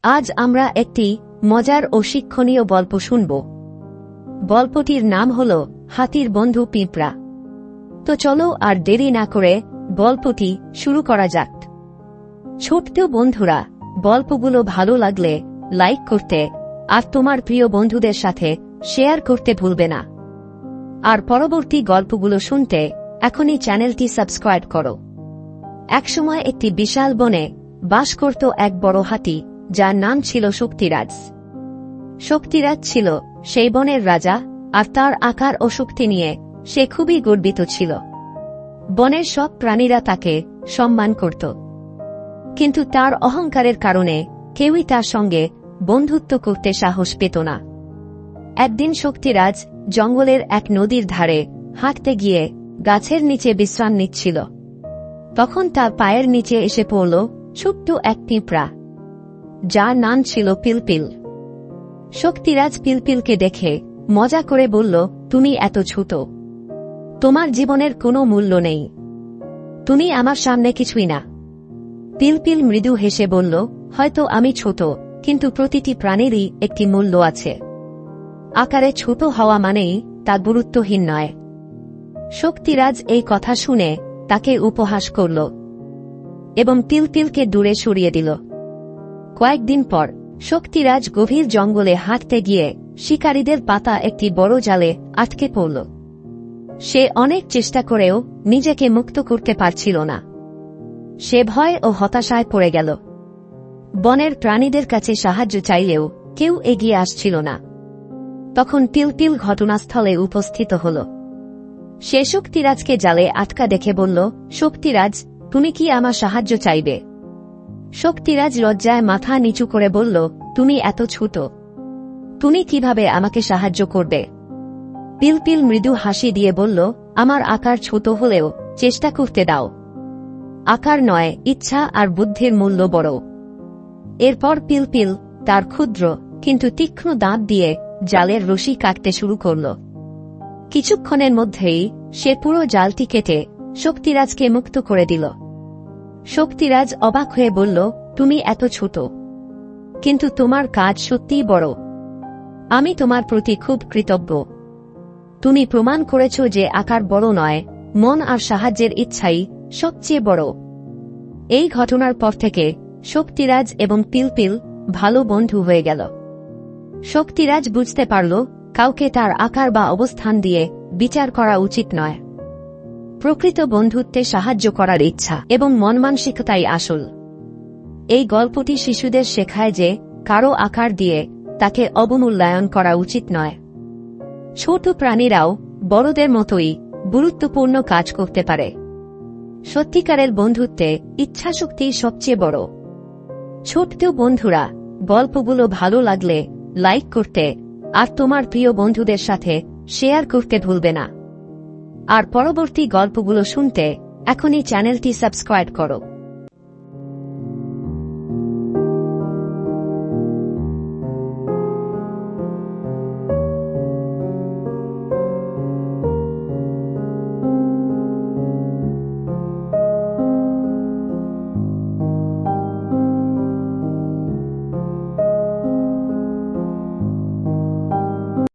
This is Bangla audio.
আজ আমরা একটি মজার ও শিক্ষণীয় গল্প শুনব। গল্পটির নাম হল হাতির বন্ধু পিঁপড়া। তো চলো আর দেরি না করে গল্পটি শুরু করা যাক। ছোট্ট বন্ধুরা, গল্পগুলো ভালো লাগলে লাইক করতে আর তোমার প্রিয় বন্ধুদের সাথে শেয়ার করতে ভুলবে না। আর পরবর্তী গল্পগুলো শুনতে এখনই চ্যানেলটি সাবস্ক্রাইব করো। একসময় একটি বিশাল বনে বাস করত এক বড় হাতি, যার নাম ছিল শক্তিরাজ। শক্তিরাজ ছিল সেই বনের রাজা, আর তার আকার ও শক্তি নিয়ে সে খুবই গর্বিত ছিল। বনের সব প্রাণীরা তাকে সম্মান করত, কিন্তু তার অহংকারের কারণে কেউই তার সঙ্গে বন্ধুত্ব করতে সাহস পেত না। একদিন শক্তিরাজ জঙ্গলের এক নদীর ধারে হাঁটতে গিয়ে গাছের নিচে বিশ্রাম নিচ্ছিল। তখন তার পায়ের নিচে এসে পড়ল ছোট্ট এক পিঁপড়া, যার নাম ছিল পিলপিল। শক্তিরাজ পিলপিলকে দেখে মজা করে বলল, তুমি এত ছোট, তোমার জীবনের কোনো মূল্য নেই, তুমি আমার সামনে কিছুই না। পিলপিল মৃদু হেসে বলল, হয়তো আমি ছোট, কিন্তু প্রতিটি প্রাণীরই একটি মূল্য আছে। আকারে ছোট হওয়া মানেই তা গুরুত্বহীন নয়। শক্তিরাজ এই কথা শুনে তাকে উপহাস করল এবং পিলপিলকে দূরে সরিয়ে দিল। কয়েকদিন পর শক্তিরাজ গভীর জঙ্গলে হাঁটতে গিয়ে শিকারীদের পাতা একটি বড় জালে আটকে পড়ল। সে অনেক চেষ্টা করেও নিজেকে মুক্ত করতে পারছিল না। সে ভয় ও হতাশায় পড়ে গেল। বনের প্রাণীদের কাছে সাহায্য চাইলেও কেউ এগিয়ে আসছিল না। তখন পিলপিল ঘটনাস্থলে উপস্থিত হল। সে শক্তিরাজকে জালে আটকা দেখে বলল, শক্তিরাজ, তুমি কি আমার সাহায্য চাইবে? শক্তিরাজ লজ্জায় মাথা নিচু করে বলল, তুমি এত ছোট, তুমি কিভাবে আমাকে সাহায্য করবে? পিলপিল মৃদু হাসি দিয়ে বলল, আমার আকার ছোট হলেও চেষ্টা করতে দাও। আকার নয়, ইচ্ছা আর বুদ্ধির মূল্য বড়। এরপর পিলপিল তার ক্ষুদ্র কিন্তু তীক্ষ্ণ দাঁত দিয়ে জালের রশি কাটতে শুরু করল। কিছুক্ষণের মধ্যেই সে পুরো জালটি কেটে শক্তিরাজকে মুক্ত করে দিল। শক্তিরাজ অবাক হয়ে বলল, তুমি এত ছোট, কিন্তু তোমার কাজ সত্যিই বড়। আমি তোমার প্রতি খুব কৃতজ্ঞ। তুমি প্রমাণ করেছ যে আকার বড় নয়, মন আর সাহায্যের ইচ্ছাই সবচেয়ে বড়। এই ঘটনার পর থেকে শক্তিরাজ এবং পিলপিল ভালো বন্ধু হয়ে গেল। শক্তিরাজ বুঝতে পারল, কাউকে তার আকার বা অবস্থান দিয়ে বিচার করা উচিত নয়। প্রকৃত বন্ধুত্বে সাহায্য করার ইচ্ছা এবং মন মানসিকতাই আসল। এই গল্পটি শিশুদের শেখায় যে কারো আকার দিয়ে তাকে অবমূল্যায়ন করা উচিত নয়। ছোট প্রাণীরাও বড়দের মতোই গুরুত্বপূর্ণ কাজ করতে পারে। সত্যিকারের বন্ধুত্বে ইচ্ছাশক্তি সবচেয়ে বড়। ছোট্ট বন্ধুরা, গল্পগুলো ভালো লাগলে লাইক করতে আর তোমার প্রিয় বন্ধুদের সাথে শেয়ার করতে ভুলবে না। আর পরবর্তী গল্পগুলো শুনতে এখনই চ্যানেলটি সাবস্ক্রাইব করো।